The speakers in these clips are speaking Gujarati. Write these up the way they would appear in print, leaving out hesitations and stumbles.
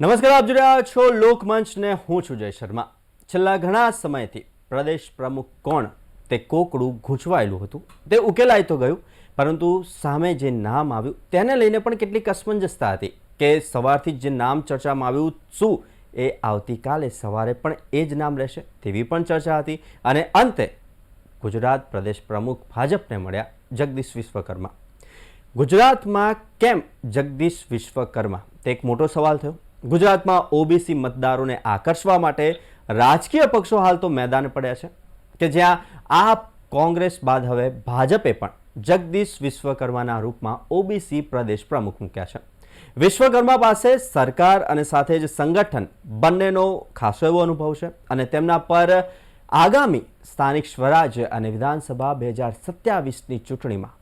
નમસ્કાર, આપ જોઈ રહ્યા છો લોકમંચ ને હું છું જય શર્મા. છેલ્લા ઘણા સમયથી પ્રદેશ પ્રમુખ કોણ તે કોકડું ગૂંચવાયેલું હતું. તે ઉકેલાઈ તો ગયું, પરંતુ સામે જે નામ આવ્યું તેને લઈને પણ કેટલીક અસમંજસતા હતી કે સવારથી જે નામ ચર્ચામાં આવ્યું શું એ આવતીકાલે સવારે પણ એ જ નામ રહેશે તેવી પણ ચર્ચા હતી. અને અંતે ગુજરાત પ્રદેશ પ્રમુખ ભાજપને મળ્યા જગદીશ વિશ્વકર્મા. ગુજરાતમાં કેમ જગદીશ વિશ્વકર્મા તે એક મોટો સવાલ થયો. ગુજરાતમાં ઓબીસી મતદારોને આકર્ષવા માટે રાજકીય પક્ષો હાલ તો મેદાને પડ્યા છે કે જ્યાં આપ કોંગ્રેસ બાદ હવે ભાજપે પણ જગદીશ વિશ્વકર્માના રૂપમાં ઓબીસી પ્રદેશ પ્રમુખ મૂક્યા છે. વિશ્વકર્મા પાસે સરકાર અને સાથે જ સંગઠન બંનેનો ખાસો એવો અનુભવ છે અને તેમના પર આગામી સ્થાનિક સ્વરાજ અને વિધાનસભા 2027ની ચૂંટણીમાં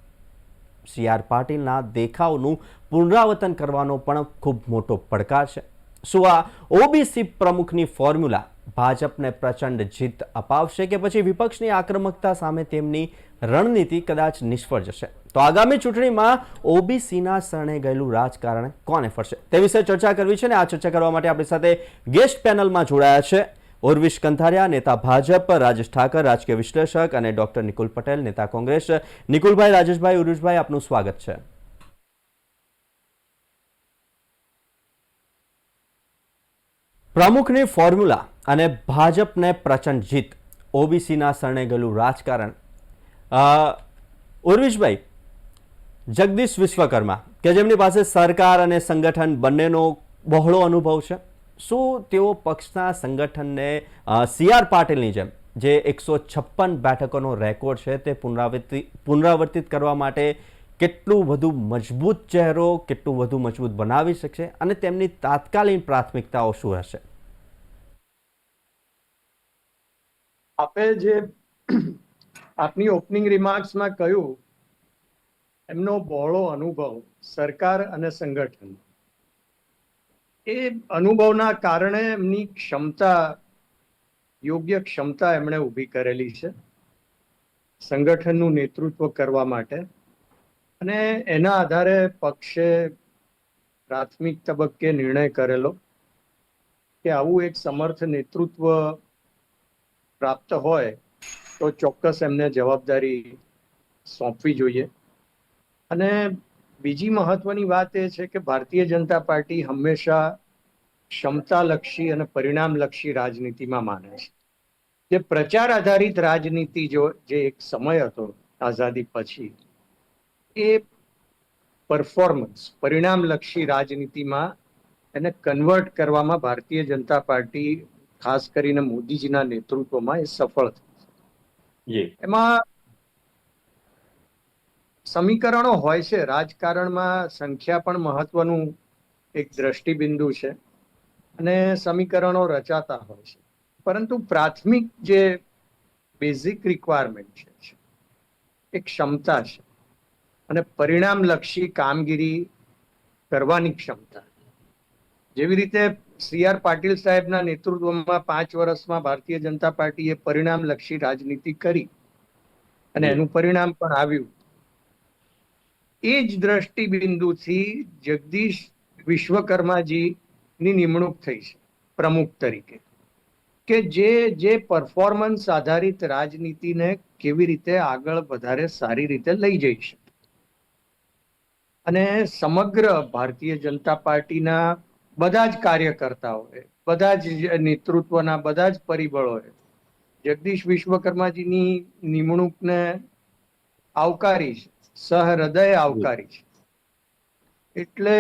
CR પાટીલના દેખાવનું પુનરાવર્તન કરવાનો પણ ખૂબ મોટો પડકાર છે. શું આ ઓબીસી પ્રમુખની ફોર્મ્યુલા ભાજપને પ્રચંડ જીત અપાવશે કે પછી વિપક્ષની આક્રમકતા સામે તેમની રણનીતિ કદાચ નિષ્ફળ જશે? તો આગામી ચૂંટણીમાં ઓબીસીના શરણે ગયેલું રાજકારણ કોને ફરશે તે વિશે ચર્ચા કરવી છે. અને આ ચર્ચા કરવા માટે આપણી સાથે ગેસ્ટ પેનલમાં જોડાયા છે ઉર્વિશ કંથારિયા, નેતા ભાજપ, રાજેશ ઠાકર, રાજકીય વિશ્લેષક, અને ડોક્ટર નિકુલ પટેલ, નેતા કોંગ્રેસ. નિકુલભાઈ, રાજેશભાઈ, ઉર્વિશભાઈ, આપનું સ્વાગત છે. પ્રમુખની ફોર્મ્યુલા અને ભાજપને પ્રચંડ જીત, ઓબીસીના શરણે ગયેલું રાજકારણ. ઉર્વિશભાઈ, જગદીશ વિશ્વકર્મા કે જેમની પાસે સરકાર અને સંગઠન બંનેનો બહોળો અનુભવ છે, શું તેઓ પક્ષના સંગઠનને CR પાટીલની જેમ જે 156 બેઠકોનો રેકોર્ડ છે તે પુનરાવર્તિત કરવા માટે કેટલું વધુ મજબૂત ચહેરો, કેટલું વધુ મજબૂત બનાવી શકશે અને તેમની તાત્કાલિક પ્રાથમિકતાઓ શું હશે? આપે જે આપની ઓપનિંગ રિમાર્ક્સમાં કહ્યું, એમનો બહોળો અનુભવ સરકાર અને સંગઠન, એ અનુભવના કારણે એમની ક્ષમતા, યોગ્ય ક્ષમતા એમણે ઊભી કરેલી છે સંગઠનનું નેતૃત્વ કરવા માટે. અને એના આધારે પક્ષે પ્રાથમિક તબક્કે નિર્ણય કરેલો કે આવું એક સમર્થ નેતૃત્વ પ્રાપ્ત હોય તો ચોક્કસ એમને જવાબદારી સોંપવી જોઈએ. અને બીજી મહત્વની વાત એ છે કે ભારતીય જનતા પાર્ટી હંમેશા ક્ષમતાલક્ષી અને પરિણામલક્ષી રાજનીતિમાં માને છે. જે પ્રચાર આધારિત રાજનીતિ જે એક સમય હતો આઝાદી પછી, એ પરફોર્મન્સ, પરિણામલક્ષી રાજનીતિમાં એને કન્વર્ટ કરવામાં ભારતીય જનતા પાર્ટી, ખાસ કરીને મોદીજીના નેતૃત્વમાં, એ સફળ થઈ. એમાં સમીકરણો હોય છે. રાજકારણમાં સંખ્યા પણ મહત્વનું એક દ્રષ્ટિબિંદુ છે અને સમીકરણો રચાતા હોય છે. પરંતુ પ્રાથમિક જે બેઝિક રિક્વાયરમેન્ટ છે એ ક્ષમતા છે અને પરિણામલક્ષી કામગીરી કરવાની ક્ષમતા. જેવી રીતે CR પાટીલ સાહેબના નેતૃત્વમાં 5 વર્ષમાં ભારતીય જનતા પાર્ટીએ પરિણામલક્ષી રાજનીતિ કરી અને એનું પરિણામ પણ આવ્યું. એ જ દ્રષ્ટિબિંદુથી જગદીશ વિશ્વકર્માજીની નિમણૂક થઈ છે પ્રમુખ તરીકે, કે જે પરફોર્મન્સ આધારિત રાજનીતિને કેવી રીતે આગળ વધારે સારી રીતે લઈ જઈ શકે. અને સમગ્ર ભારતીય જનતા પાર્ટીના બધા જ કાર્યકર્તાઓએ, બધા જ નેતૃત્વના બધા જ પરિબળોએ જગદીશ વિશ્વકર્માજીની નિમણૂકને આવકારી છે, સહૃદય આવકારી છે. એટલે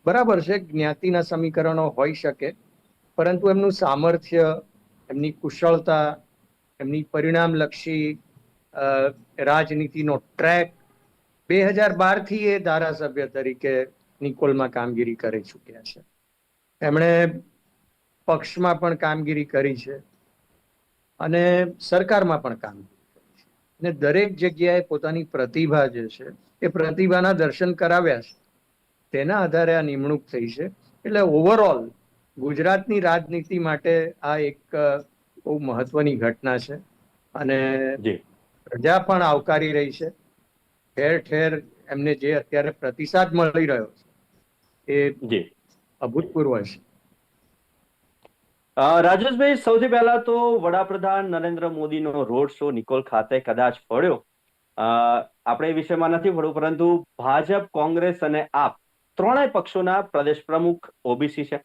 બરાબર છે, જ્ઞાતિના સમીકરણો હોઈ શકે, પરંતુ એમનું સામર્થ્ય, એમની કુશળતા, એમની પરિણામલક્ષી રાજનીતિનો ટ્રેક, 2012થી એ ધારાસભ્ય તરીકે નિકોલમાં કામગીરી કરી ચૂક્યા છે. એમણે પક્ષમાં પણ કામગીરી કરી છે અને સરકારમાં પણ કામગીરી કરી છે. અને દરેક જગ્યાએ પોતાની પ્રતિભા જે છે એ પ્રતિભાના દર્શન કરાવ્યા છે. તેના આધારે આ નિમણૂક થઈ છે. એટલે ઓવરઓલ ગુજરાતની રાજનીતિ માટે આ એક બહુ મહત્વની ઘટના છે અને પ્રજા પણ આવકારી રહી છે. ઠેર ઠેર એમને જે અત્યારે પ્રતિસાદ મળી રહ્યો છે એ અભૂતપૂર્વ છે. રાજેશભાઈ, સૌથી પહેલા તો વડાપ્રધાન નરેન્દ્ર મોદીનો રોડ શો નિકોલ ખાતે કદાચ પડ્યો. આપણે એ વિષયમાં નથી પડવું, પરંતુ ભાજપ, કોંગ્રેસ અને આપ ત્રણેય પક્ષોના પ્રદેશ પ્રમુખ ઓબીસી છે.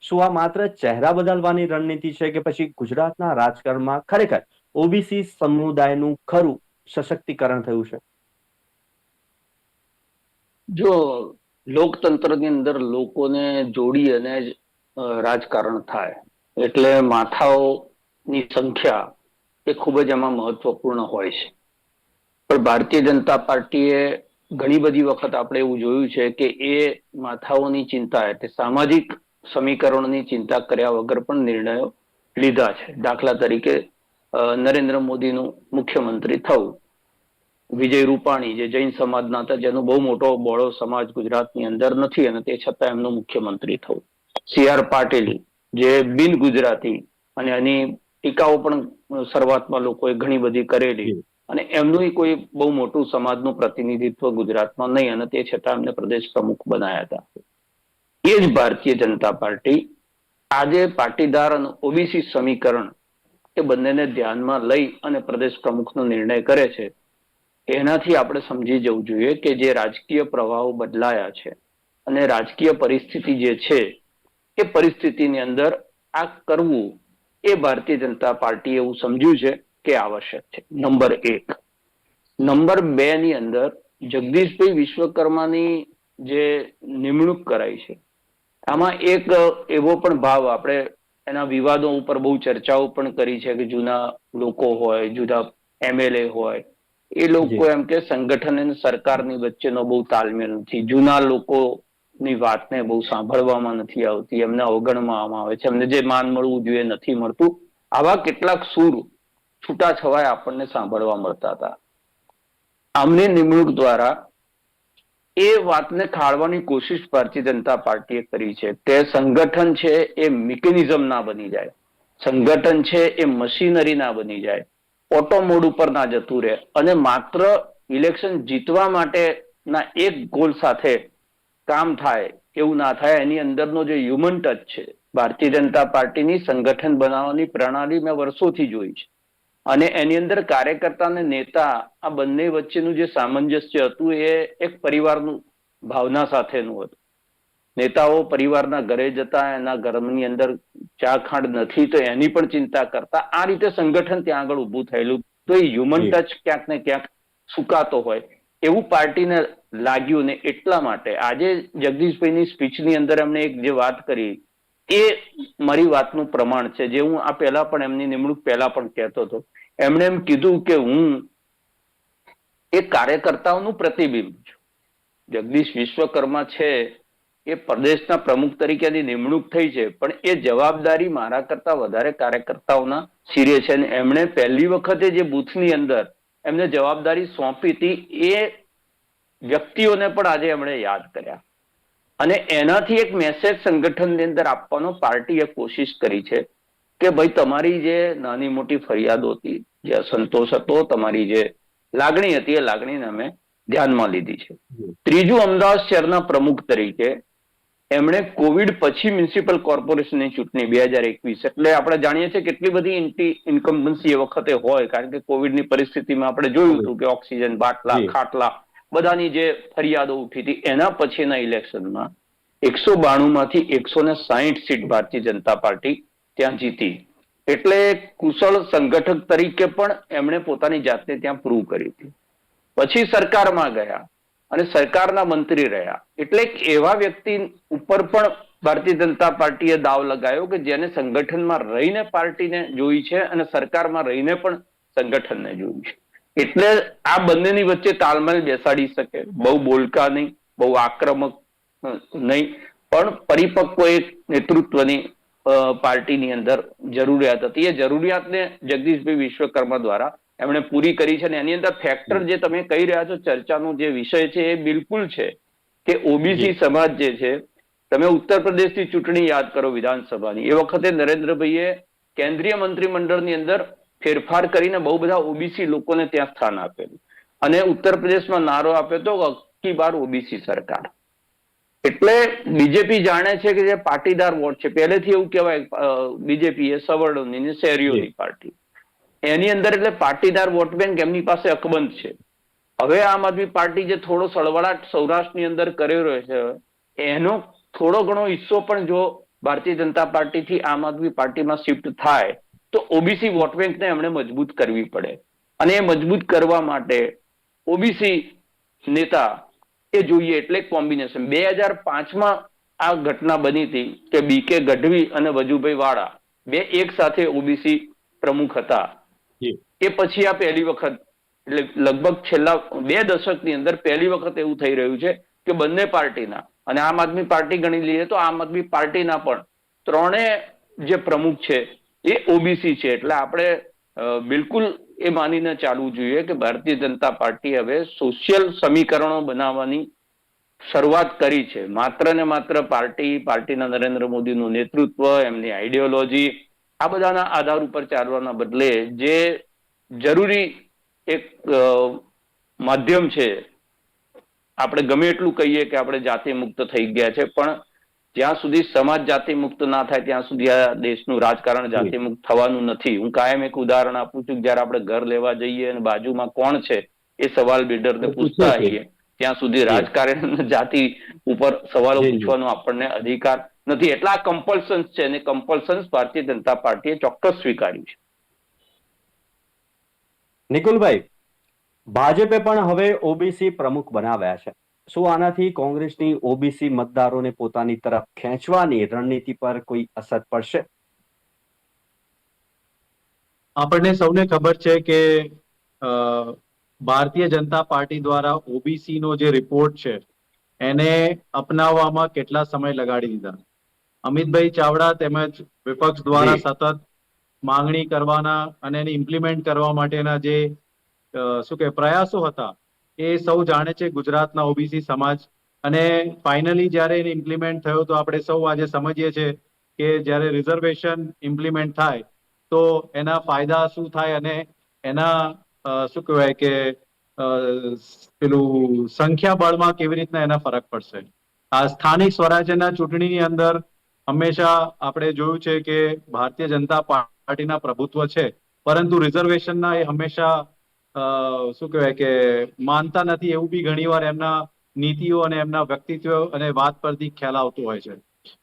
શું આ માત્ર ચહેરા બદલવાની રણનીતિ છે કે પછી ગુજરાતના રાજકારણમાં ખરેખર ઓબીસી સમુદાયનું ખરું સશક્તિકરણ થયું છે? જો લોકતંત્રની અંદર લોકોને જોડી અને જ રાજકારણ થાય એટલે માથાઓની સંખ્યા એ ખૂબ જ એમાં મહત્વપૂર્ણ હોય છે. પણ ભારતીય જનતા પાર્ટીએ ઘણી બધી વખત આપણે એવું જોયું છે કે એ માથાઓની ચિંતા એટલે સામાજિક સમીકરણોની ચિંતા કર્યા વગર પણ નિર્ણયો લીધા છે. દાખલા તરીકે નરેન્દ્ર મોદીનું મુખ્યમંત્રી થવું, વિજય રૂપાણી જે જૈન સમાજના હતા, જેનો બહુ મોટો બોળો સમાજ ગુજરાતની અંદર નથી અને તે છતાં એમનું મુખ્યમંત્રી થવું, સી.આર. પાટીલ જે બિન ગુજરાતી અને એની ટીકાઓ પણ શરૂઆતમાં લોકોએ ઘણી બધી કરેલી અને એમનું કોઈ બહુ મોટું સમાજનું પ્રતિનિધિત્વ ગુજરાતમાં નહીં અને તે છતાં એમને પ્રદેશ પ્રમુખ બનાયા હતા. એ જ ભારતીય જનતા પાર્ટી આજે પાટીદાર અને ઓબીસી સમીકરણ એ બંનેને ધ્યાનમાં લઈ અને પ્રદેશ પ્રમુખનો નિર્ણય કરે છે. એનાથી આપણે સમજી જવું જોઈએ કે જે રાજકીય પ્રવાહો બદલાયા છે અને રાજકીય પરિસ્થિતિ જે છે એ પરિસ્થિતિની અંદર આ કરવું એ ભારતીય જનતા પાર્ટી એવું સમજ્યું છે કે આવશ્યક છે. નંબર 1. નંબર 2 ની અંદર જગદીશભાઈ વિશ્વકર્માની જે નિમણૂક કરાઈ છે, આમાં એક એવો પણ ભાવ આપણે એના વિવાદો ઉપર બહુ ચર્ચાઓ પણ કરી છે કે જૂના લોકો હોય, જુદા એમએલએ હોય, એ લોકો એમ કે સંગઠન અને સરકારની વચ્ચેનો બહુ તાલમેલ નથી, જૂના લોકોની વાતને બહુ સાંભળવામાં નથી આવતી, એમને અવગણવામાં આવે છે, એમને જે માન મળવું જોઈએ નથી મળતું. આવા કેટલાક સૂર છૂટાછવાયા આપણને સાંભળવા મળતા હતા. આમની નિમણૂક દ્વારા એ વાતને ખાળવાની કોશિશ ભારતીય જનતા પાર્ટીએ કરી છે કે સંગઠન છે એ મિકેનિઝમ ના બની જાય, સંગઠન છે એ મશીનરી ના બની જાય, ઓટો મોડ ઉપર ના જતું રહે અને માત્ર ઇલેક્શન જીતવા માટેના એક ગોલ સાથે કામ થાય એવું ના થાય. એની અંદરનો જે હ્યુમન ટચ છે, ભારતીય જનતા પાર્ટીની સંગઠન બનાવવાની પ્રણાલી મેં વર્ષોથી જોઈ છે અને એની અંદર કાર્યકર્તા અને નેતા આ બંને વચ્ચેનું જે સામંજસ્ય હતું એ એક પરિવારનું ભાવના સાથેનું હતું. નેતાઓ પરિવારના ઘરે જતા, એના ઘરની અંદર ચા ખાંડ નથી તો એની પણ ચિંતા કરતા. આ રીતે સંગઠન ત્યાં આગળ ઉભું થયેલું. તો એ હ્યુમન ટચ ક્યાંક ને ક્યાંક સુકાતો હોય એવું પાર્ટીને લાગ્યું ને એટલા માટે આજે જગદીશભાઈની સ્પીચની અંદર એમણે એક જે વાત કરી એ મારી વાતનું પ્રમાણ છે, જે હું આ પહેલા પણ એમની નિમણૂક પહેલા પણ કહેતો હતો. એમણે એમ કીધું કે હું એ કાર્યકર્તાઓનું પ્રતિબિંબ છું. જગદીશ વિશ્વકર્મા છે એ પ્રદેશના પ્રમુખ તરીકેની નિમણૂક થઈ છે, પણ એ જવાબદારી મારા કરતા વધારે કાર્યકર્તાઓના શિરે છે અને એમણે પહેલી વખતે જે બૂથની અંદર એમને જવાબદારી સોંપી હતી એ વ્યક્તિઓને પણ આજે એમણે યાદ કર્યા અને એનાથી એક મેસેજ સંગઠનની અંદર આપવાનો પાર્ટીએ કોશિશ કરી છે કે ભાઈ તમારી જે નાની મોટી ફરિયાદો હતી, જે અસંતોષ હતો, તમારી જે લાગણી હતી એ લાગણીને અમે ધ્યાનમાં લીધી છે. ત્રીજું, અમદાવાદ શહેરના પ્રમુખ તરીકે એમણે કોવિડ પછી મ્યુનિસિપલ કોર્પોરેશનની ચૂંટણી 2021 એટલે આપણે જાણીએ છીએ કેટલી બધી ઇન્કમ્બન્સી એ વખતે હોય, કારણ કે કોવિડની પરિસ્થિતિમાં આપણે જોયું હતું કે ઓક્સિજન બાટલા, ખાટલા બધાની જે ફરિયાદો ઉઠી હતી. એના પછીના ઇલેક્શનમાં 192 માંથી 160 સીટ ભારતીય જનતા પાર્ટી ત્યાં જીતી. એટલે કુશળ સંગઠક તરીકે પણ એમણે પોતાની જાતને ત્યાં પ્રૂવ કરી હતી. પછી સરકારમાં ગયા અને સરકારના મંત્રી રહ્યા. એટલે એવા વ્યક્તિ ઉપર પણ ભારતીય જનતા પાર્ટીએ દાવ લગાવ્યો કે જેને સંગઠનમાં રહીને પાર્ટીને જોઈ છે અને સરકારમાં રહીને પણ સંગઠનને જોયું છે. એટલે આ બંનેની વચ્ચે તાલમેલ બેસાડી શકે, બહુ બોલકા નહીં, બહુ આક્રમક નહીં, પણ પરિપક્વ એક નેતૃત્વની પાર્ટીની અંદર જરૂરિયાત હતી. એ જરૂરિયાતને જગદીશભાઈ વિશ્વકર્મા દ્વારા એમણે પૂરી કરી છે અને એની અંદર ફેક્ટર જે તમે કહી રહ્યા છો, ચર્ચાનો જે વિષય છે એ બિલકુલ છે કે ઓબીસી સમાજ જે છે, તમે ઉત્તર પ્રદેશની ચૂંટણી યાદ કરો વિધાનસભાની, એ વખતે નરેન્દ્રભાઈએ કેન્દ્રીય મંત્રીમંડળની અંદર ફેરફાર કરીને બહુ બધા ઓબીસી લોકોને ત્યાં સ્થાન આપેલું અને ઉત્તર પ્રદેશમાં નારો આપ્યો તો અબકી બાર ઓબીસી સરકાર. એટલે બીજેપી જાણે છે કે જે પાટીદાર વોટ છે, પહેલેથી એવું કહેવાય બીજેપી એ સવર્ણોની શહેરીઓની પાર્ટી, એની અંદર એટલે પાટીદાર વોટ બેંક એમની પાસે અકબંધ છે. હવે આમ આદમી પાર્ટી જે થોડો સળવળાટ સૌરાષ્ટ્રની અંદર કરી રહ્યો છે, એનો થોડો ઘણો હિસ્સો પણ જો ભારતીય જનતા પાર્ટીથી આમ આદમી પાર્ટીમાં શિફ્ટ થાય તો ઓબીસી વોટ બેંકને એમણે મજબૂત કરવી પડે. અને એ મજબૂત કરવા માટે ઓબીસી નેતા એ જોઈએ, એટલે કોમ્બિનેશન. 2005માં આ ઘટના બની હતી કે બીકે ગઢવી અને વજુભાઈ વાળા બે એક સાથે ઓબીસી પ્રમુખ હતા. એ પછી આ પહેલી વખત, એટલે લગભગ છેલ્લા 2 દશકની અંદર પહેલી વખત એવું થઈ રહ્યું છે કે બંને પાર્ટીના, અને આમ આદમી પાર્ટી ગણી લઈએ તો આમ આદમી પાર્ટીના પણ ત્રણેય જે પ્રમુખ છે એ ઓબીસી છે. એટલે આપણે બિલકુલ એ માનીને ચાલવું જોઈએ કે ભારતીય જનતા પાર્ટી હવે સોશિયલ સમીકરણો બનાવવાની શરૂઆત કરી છે. માત્ર ને માત્ર પાર્ટીના નરેન્દ્ર મોદીનું નેતૃત્વ, એમની આઈડિયોલોજી, આ બધાના આધાર ઉપર ચાલવાના બદલે જે જરૂરી એક માધ્યમ છે, આપણે ગમે એટલું કહીએ કે આપણે જાતિ મુક્ત થઈ ગયા છે, પણ જ્યાં સુધી સમાજ જાતિ મુક્ત ના થાય ત્યાં સુધી આ દેશનું રાજકારણ જાતિ મુક્ત થવાનું નથી. હું કાયમ એક ઉદાહરણ આપું છું, જયારે આપણે ઘર લેવા જઈએ અને બાજુમાં કોણ છે એ સવાલ બિલ્ડરને પૂછતા આવીએ, ત્યાં સુધી રાજકારણ જાતિ ઉપર સવાલો પૂછવાનો આપણને અધિકાર નથી. એટલે આ કમ્પલ્સન્સ છે, અને કમ્પલ્સન્સ ભારતીય જનતા પાર્ટીએ ચોક્કસ સ્વીકાર્યું છે. નિકુલભાઈ, ભાજપે પણ હવે ઓબીસી પ્રમુખ બનાવ્યા છે. શું આનાથી કોંગ્રેસની ઓબીસી મતદારોને પોતાની તરફ ખેંચવાની રણનીતિ પર કોઈ અસર પડશે? આપણને સૌને ખબર છે કે ભારતીય જનતા પાર્ટી દ્વારા ઓબીસી નો જે રિપોર્ટ છે એને અપનાવવામાં કેટલા સમય લગાડી દીધા. અમિતભાઈ ચાવડા તેમજ વિપક્ષ દ્વારા સતત માંગણી કરવાના અને એને ઇમ્પ્લિમેન્ટ કરવા માટેના જે શું કે પ્રયાસો હતા એ સૌ જાણે છે, ગુજરાતના ઓબીસી સમાજ. અને ફાઇનલી જ્યારે એને ઇમ્પ્લિમેન્ટ થયો તો આપણે સૌ આજે સમજીએ છીએ કે જ્યારે રિઝર્વેશન ઇમ્પ્લિમેન્ટ થાય તો એના ફાયદા શું થાય અને એના શું કહેવાય કે પેલું સંખ્યાબળમાં કેવી રીતના એના ફરક પડશે. આ સ્થાનિક સ્વરાજ્યના ચૂંટણીની અંદર હંમેશા આપણે જોયું છે કે ભારતીય જનતા પાર્ટીના પ્રભુત્વ છે, પરંતુ રિઝર્વેશનના એ હંમેશા શું કહેવાય કે માનતા નથી, એવું બી ઘણીવાર એમના નીતિઓ અને એમના વ્યક્તિત્વ અને વાત પરથી ખ્યાલ આવતો હોય છે.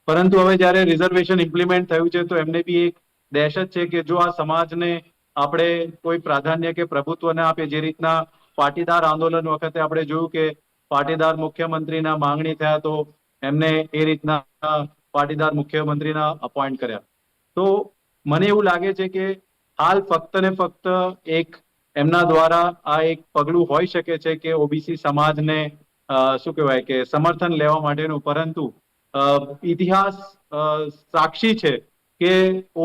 પરંતુ હવે જયારે રિઝર્વેશન ઇમ્પ્લિમેન્ટ થયું છે તો એમને બી એક દહેશત છે કે જો આ સમાજને આપણે કોઈ પ્રાધાન્ય કે પ્રભુત્વ ના આપે, જે રીતના પાટીદાર આંદોલન વખતે આપણે જોયું કે પાટીદાર મુખ્યમંત્રીના માંગણી થયા તો એમને એ રીતના પાટીદાર મુખ્યમંત્રીના અપોઇન્ટ કર્યા. તો મને એવું લાગે છે કે હાલ ફક્ત ને ફક્ત એક એમના દ્વારા આ એક પગલું હોઈ શકે છે કે ઓબીસી સમાજને શું કહેવાય કે સમર્થન લેવા માટેનું, પરંતુ ઇતિહાસ સાક્ષી છે કે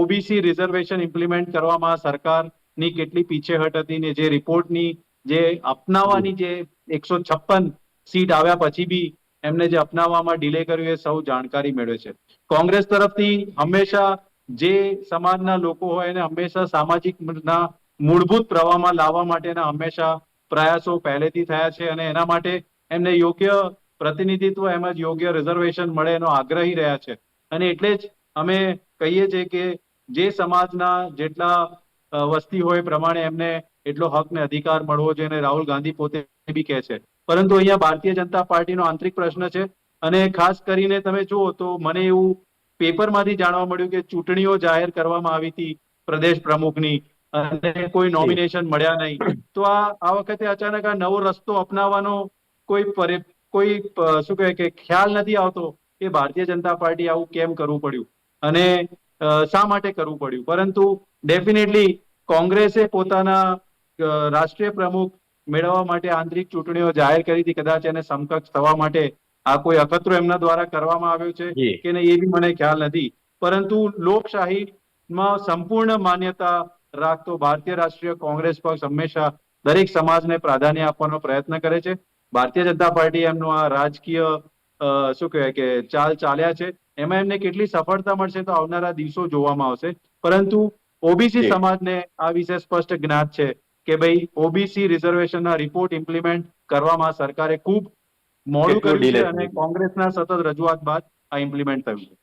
ઓબીસી રિઝર્વેશન ઇમ્પ્લિમેન્ટ કરવામાં સરકારની કેટલી પીછેહટ હતી ને જે રિપોર્ટની જે અપનાવવાની જે 156 સીટ આવ્યા પછી બી એમને જે અપનાવવામાં ડિલે કર્યું એ સૌ જાણકારી મેળવે છે. કોંગ્રેસ તરફથી હંમેશા જે સમાજના લોકો હોય એને હંમેશા સામાજિકના મૂળભૂત પ્રવાહમાં લાવવા માટેના હંમેશા પ્રયાસો પહેલેથી થયા છે અને એના માટે એમને યોગ્ય પ્રતિનિધિત્વ એમજ યોગ્ય રિઝર્વેશન મળે એનો આગ્રહી રહ્યા છે. અને એટલે જ અમે કહીએ છીએ કે જે સમાજના જેટલા વસ્તી હોય પ્રમાણે એમને એટલો હક ને અધિકાર મળવો જોઈએ, અને રાહુલ ગાંધી પોતે બી કહે છે. પરંતુ અહીંયા ભારતીય જનતા પાર્ટીનો આંતરિક પ્રશ્ન છે, અને ખાસ કરીને તમે જુઓ તો મને એવું પેપરમાંથી જાણવા મળ્યું કે ચૂંટણીઓ જાહેર કરવામાં આવી હતી પ્રદેશ પ્રમુખની અને કોઈ નોમિનેશન મળ્યા નહીં. તો આ વખતે અચાનક આ નવો રસ્તો અપનાવવાનો કોઈ શું કહે કે ખ્યાલ નથી આવતો કે ભારતીય જનતા પાર્ટી આવું કેમ કરવું પડ્યું અને શા માટે કરવું પડ્યું. પરંતુ ડેફિનેટલી કોંગ્રેસે પોતાના રાષ્ટ્રીય પ્રમુખ મેળવવા માટે આંતરિક ચૂંટણીઓ જાહેર કરી હતી. કદાચ એને સમકક્ષ થવા માટે આ કોઈ અખતરો એમના દ્વારા કરવામાં આવ્યો છે કે નહીં એ બી મને ખ્યાલ નથી. પરંતુ લોકશાહીમાં સંપૂર્ણ માન્યતા રાખતો ભારતીય રાષ્ટ્રીય કોંગ્રેસ પક્ષ હંમેશા દરેક સમાજને પ્રાધાન્ય આપવાનો પ્રયત્ન કરે છે. ભારતીય જનતા પાર્ટી એમનું આ રાજકીય શું કહેવાય કે ચાલ્યા છે, એમાં એમને કેટલી સફળતા મળશે તો આવનારા દિવસો જોવામાં આવશે. પરંતુ ઓબીસી સમાજને આ વિશે સ્પષ્ટ જ્ઞાત છે કે ભાઈ ઓબીસી રિઝર્વેશનના રિપોર્ટ ઇમ્પ્લિમેન્ટ કરવામાં સરકારે ખૂબ મોડું કેટલું કર્યું છે delay અને થયું છે? કોંગ્રેસના સતત રજૂઆત બાદ આ ઇમ્પ્લિમેન્ટ થયું છે.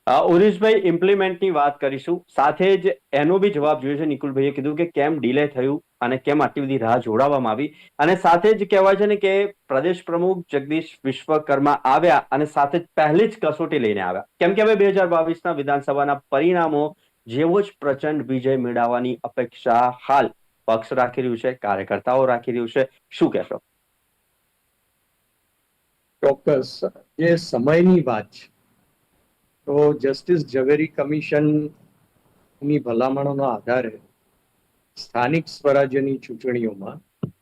ઉરેશભાઈ, ઇમ્પ્લિમેન્ટની વાત કરીશું, સાથે જ એનો બી જવાબ જોઈએ છે. નિકુલભાઈએ કીધું કે કેમ ડિલે થયું અને કેમ આટલી બધી રાહ જોડાવવામાં આવી, અને સાથે જ કહેવાય છે ને કે પ્રદેશ પ્રમુખ જગદીશ વિશ્વકર્મા આવ્યા અને સાથે જ પહેલી જ કસોટી લઈને આવ્યા, કેમ કે હવે 2022ના વિધાનસભાના પરિણામો જેવો જ પ્રચંડ વિજય મેળવવાની અપેક્ષા હાલ પક્ષ રાખી રહ્યું છે, કાર્યકર્તાઓ રાખી રહ્યું છે. શું કહેશો? ચોક્કસ જે સમયની વાત છે, તો જસ્ટિસ ઝવેરી કમિશનની ભલામણોના આધારે સ્થાનિક સ્વરાજ્યની ચૂંટણીઓમાં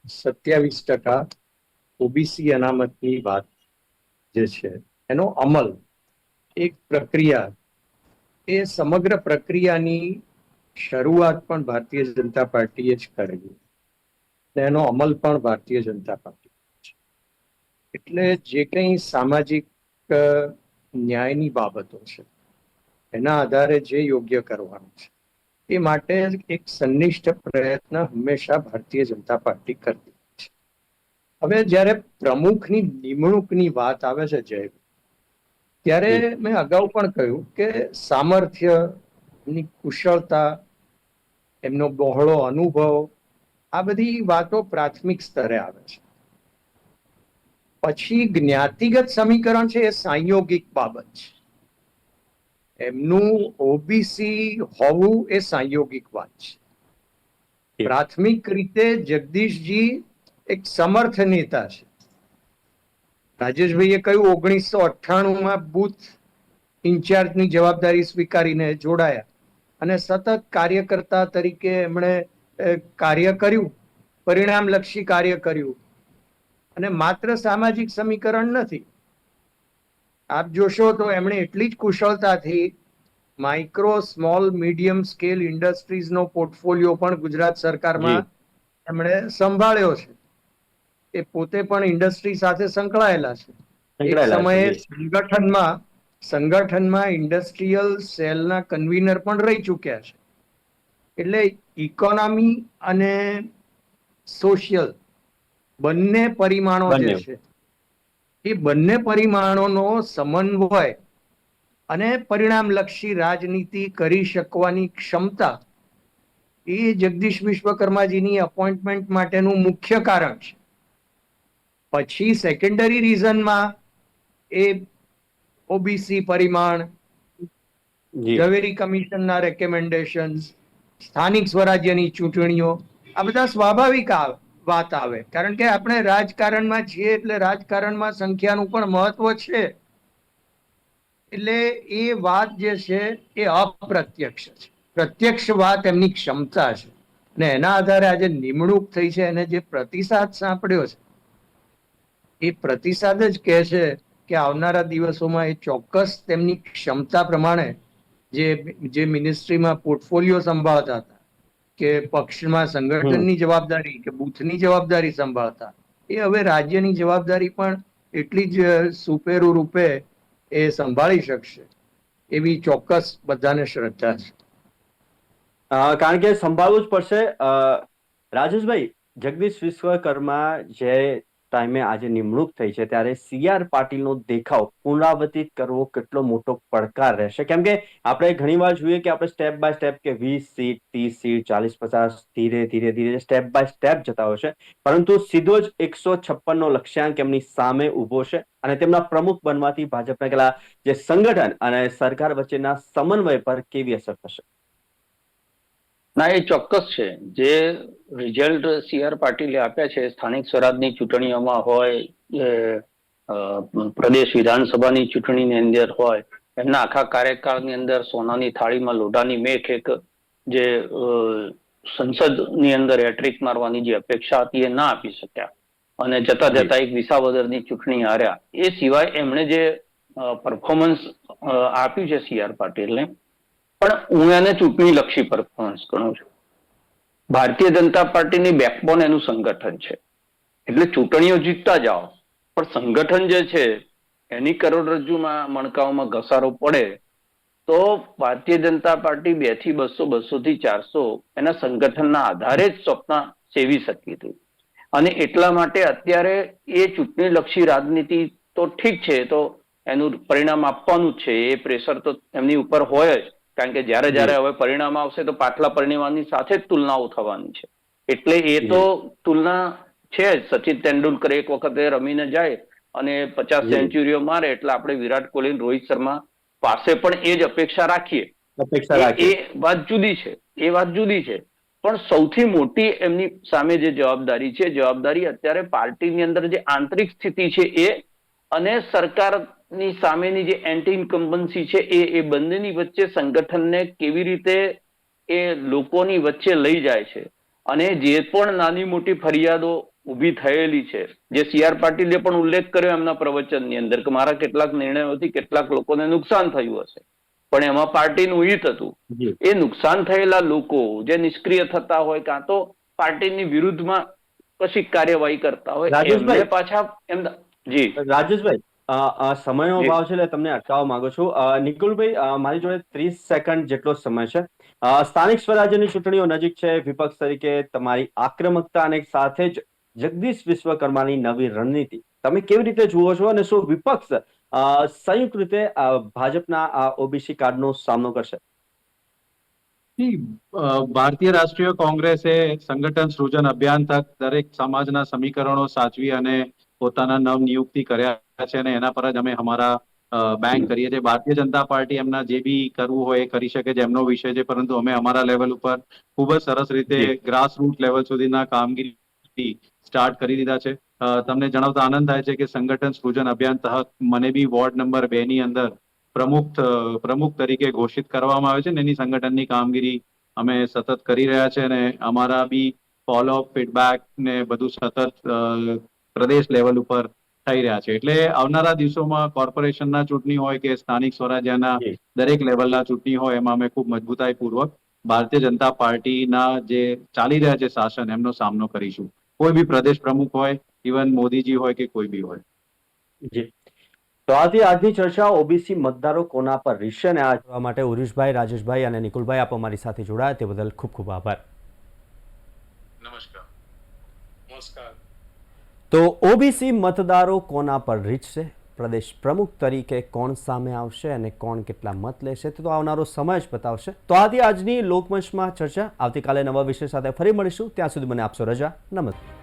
27% ઓબીસી અનામતની વાત જે છે એનો અમલ, એક પ્રક્રિયા, એ સમગ્ર પ્રક્રિયાની શરૂઆત પણ ભારતીય જનતા પાર્ટીએ જ કરેલી અને એનો અમલ પણ ભારતીય જનતા પાર્ટી. એટલે જે કંઈ સામાજિક ન્યાયની બાબતો છે એના આધારે જે યોગ્ય કરવાનું છે એ માટે એક સંનિષ્ઠ પ્રયત્ન હંમેશા ભારતીય જનતા પાર્ટી કરતી છે. હવે જ્યારે પ્રમુખની નિમણૂકની વાત આવે છે જય, ત્યારે મેં અગાઉ પણ કહ્યું કે સામર્થ્ય, એમની કુશળતા, એમનો બહોળો અનુભવ, આ બધી વાતો પ્રાથમિક સ્તરે આવે છે. પછી જ્ઞાતિગત સમીકરણ છે એ સંયોગિક બાબત છે. એમનું ઓબીસી હોવું એ સંયોગિક વાત છે. પ્રાથમિક રીતે જગદીશજી એક સમર્થ નેતા છે. રાજેશભાઈએ કહ્યું 1998માં બુથ ઇન્ચાર્જની જવાબદારી સ્વીકારીને જોડાયા અને સતત કાર્યકર્તા તરીકે એમણે કાર્ય કર્યું, પરિણામલક્ષી કાર્ય કર્યું. અને માત્ર સામાજિક સમીકરણ નથી, આપ જોશો તો એમણે એટલી જ કુશળતાથી માઇક્રો, સ્મોલ, મીડિયમ સ્કેલ ઇન્ડસ્ટ્રીઝનો પોર્ટફોલિયો પણ ગુજરાત સરકારમાં એમણે સંભાળ્યો છે. એ પોતે પણ ઇન્ડસ્ટ્રી સાથે સંકળાયેલા છે. એક સમયે સંગઠનમાં ઇન્ડસ્ટ્રીયલ સેલના કન્વીનર પણ રહી ચૂક્યા છે. એટલે ઇકોનોમી અને સોશિયલ બંને પરિમાણો જે છે એ બંને પરિમાણોનો સમન્વય અને પરિણામલક્ષી રાજનીતિ કરી શકવાની ક્ષમતા એ જગદીશ વિશ્વકર્માજીની અપોઇન્ટમેન્ટ માટેનું મુખ્ય કારણ છે. પછી સેકન્ડરી રીઝનમાં એ ઓબીસી પરિમાણ, ઝવેરી કમિશનના રેકમેન્ડેશન્સ, સ્થાનિક સ્વરાજ્યની ચૂંટણીઓ, આ બધા સ્વાભાવિક વાત આવે, કારણ કે આપણે રાજકારણમાં છીએ એટલે રાજકારણમાં સંખ્યાનું પણ મહત્વ છે. એટલે એ વાત જે છે એ અપ્રત્યક્ષ છે. પ્રત્યક્ષ વાત એમની ક્ષમતા છે અને એના આધારે આજે નિમણૂક થઈ છે અને જે પ્રતિસાદ સાંપડ્યો છે એ પ્રતિસાદ જ કહે છે કે આવનારા દિવસોમાં એ ચોક્કસ તેમની ક્ષમતા પ્રમાણે જે મિનિસ્ટ્રીમાં પોર્ટફોલિયો સંભાળતા હતા, કે પક્ષમાં સંગઠનની જવાબદારી કે બૂથની જવાબદારી સંભાળતા, એ હવે રાજ્યની જવાબદારી પણ એટલી જ સુપેરું રૂપે એ સંભાળી શકશે એવી ચોક્કસ બધાને શ્રદ્ધા છે. કારણ કે સંભાળવું જ પડશે. રાજેશભાઈ, જગદીશ વિશ્વકર્મા જે ટાઈમે આજે નિમણૂક થઈ છે ત્યારે CR પાટીલનો દેખાવ પુનરાવર્તિત કરવો કેટલો મોટો પડકાર રહેશે? કેમ કે આપણે ઘણીવાર જોઈએ કે આપણે સ્ટેપ બાય સ્ટેપ કે 20 સીટ, 30 સીટ, 40-50 ધીરે ધીરે સ્ટેપ બાય સ્ટેપ જતા હોય છે, પરંતુ સીધો જ 156નો લક્ષ્યાંક એમની સામે ઉભો છે અને તેમના પ્રમુખ બનવાથી ભાજપના પેલા જે સંગઠન અને સરકાર વચ્ચેના સમન્વય પર કેવી અસર થશે? ના, એ ચોક્કસ છે. જે રિઝલ્ટ CR પાટીલે આપ્યા છે સ્થાનિક સ્વરાજની ચૂંટણીઓમાં હોય, પ્રદેશ વિધાનસભાની ચૂંટણીની અંદર હોય, એમના આખા કાર્યકાળની અંદર સોનાની થાળીમાં લોઢાની મેખ એક જે સંસદની અંદર હેટ્રિક મારવાની જે અપેક્ષા હતી એ ના આપી શક્યા અને જતા જતા એક વિસાવદરની ચૂંટણી હાર્યા. એ સિવાય એમણે જે પરફોર્મન્સ આપ્યું છે CR પાટીલને, પણ હું એને ચૂંટણી લક્ષી પરફોર્મન્સ ગણું છું. ભારતીય જનતા પાર્ટીની બેકબોન એનું સંગઠન છે, એટલે ચૂંટણીઓ જીતતા જાઓ પણ સંગઠન જે છે એની કરોડરજ્જુમાં મણકાઓમાં ઘસારો પડે તો ભારતીય જનતા પાર્ટી 2 થી 200, 200 થી 400 એના સંગઠનના આધારે જ સ્વપ્ન સેવી શકી હતી. અને એટલા માટે અત્યારે એ ચૂંટણીલક્ષી રાજનીતિ તો ઠીક છે, તો એનું પરિણામ આપવાનું જ છે, એ પ્રેશર તો એમની ઉપર હોય જ, કારણ કે જ્યારે જ્યારે હવે પરિણામ આવશે તો પાછલા પરિણામની સાથે જ તુલનાઓ થવાની છે. એટલે એ તો તુલના છે જ. સચિન તેંડુલકર એક વખતે રમીને જાય અને 50 સેન્ચુરીઓ મારે એટલે આપણે વિરાટ કોહલી, રોહિત શર્મા પાસે પણ એ જ અપેક્ષા રાખીએ. એ વાત જુદી છે, એ વાત જુદી છે. પણ સૌથી મોટી એમની સામે જે જવાબદારી છે, જવાબદારી અત્યારે પાર્ટીની અંદર જે આંતરિક સ્થિતિ છે એ, અને સરકારની સામેની જે એન્ટી ઇન્કમ્બન્સી છે એ બંનેની વચ્ચે સંગઠનને કેવી રીતે એ લોકોની વચ્ચે લઈ જાય છે. અને જે પણ નાની મોટી ફરિયાદો ઊભી થયેલી છે, જે CR પાટીલે પણ ઉલ્લેખ કર્યો એમના પ્રવચનની અંદર કે મારા કેટલાક નિર્ણયોથી કેટલાક લોકોને નુકસાન થયું હશે, પણ એમાં પાર્ટીનું હિત હતું. એ નુકસાન થયેલા લોકો જે નિષ્ક્રિય થતા હોય કાં તો પાર્ટીની વિરુદ્ધમાં કશી કાર્યવાહી કરતા હોય, એમને પાછા એમના જી રાજેશભાઈ, સમયનો અભાવ છે એટલે તમને અટકાવવા માંગુ છું. નિકુલભાઈ, મારી જોડે 30 સેકન્ડ જેટલો સમય છે. સ્થાનિક સ્વરાજ્યની ચૂંટણીઓ નજીક છે. વિપક્ષ તરીકે તમારી આક્રમકતા અને સાથે જ જગદીશ વિશ્વકર્માની નવી રણનીતિ તમે કેવી રીતે જુઓ છો, અને શું વિપક્ષ સંયુક્ત રીતે ભાજપના OBC કાર્ડનો સામનો કરશે? ભારતીય રાષ્ટ્રીય કોંગ્રેસે સંગઠન સૃજન અભિયાન થક દરેક સમાજના સમીકરણો સાચવી અને પોતાના નવનિયુક્તિ કર્યા છે, અને એના પર જ અમે અમારા બેંક કરીએ છીએ. ભારતીય જનતા પાર્ટી એમના જે બી કરવું હોય એ કરી શકે છે, એમનો વિષય છે, પરંતુ અમે અમારા લેવલ ઉપર ખૂબ જ સરસ રીતે ગ્રાસરૂટ લેવલ સુધીના કામગીરી સ્ટાર્ટ કરી દીધા છે. તમને જણાવતા આનંદ થાય છે કે સંગઠન સૃજન અભિયાન તહત મને બી વોર્ડ નંબર 2 ની અંદર પ્રમુખ તરીકે ઘોષિત કરવામાં આવે છે, ને એની સંગઠનની કામગીરી અમે સતત કરી રહ્યા છે, અને અમારા બી ફોલોઅપ, ફીડબેક ને બધું સતત પ્રદેશ લેવલ ઉપર થઈ રહ્યા છે. એટલે આવનારા દિવસોમાં કોર્પોરેશનના ચૂંટણી હોય કે સ્થાનિક સ્વરાજ્યના દરેક લેવલના ચૂંટણી હોય, એમાં અમે ખૂબ મજબૂતાઈ પૂર્વક ભારતીય જનતા પાર્ટીના જે ચાલી રહ્યા છે શાસન, એમનો સામનો કરીશું. કોઈ બી પ્રદેશ પ્રમુખ હોય, ઇવન મોદીજી હોય કે કોઈ બી હોય. જી, તો આજની ચર્ચા OBC મતદારો કોના પર રીશે, અને આ જોવા માટે ઉરુષભાઈ, રાજેશભાઈ અને નિકુલભાઈ આપ અમારી સાથે જોડાયા તે બદલ ખૂબ ખૂબ આભાર. નમસ્કાર. તો OBC મતદારો કોના પર રીછશે, પ્રદેશ પ્રમુખ તરીકે કોણ સામે આવશે અને કોણ કેટલા મત લેશે, તો આવનારો સમય જ બતાવશે. તો આજની લોકમંચમાં ચર્ચા. આવતીકાલે નવા વિષય સાથે ફરી મળીશું. ત્યાં સુધી મને આપશો રજા. નમસ્કાર.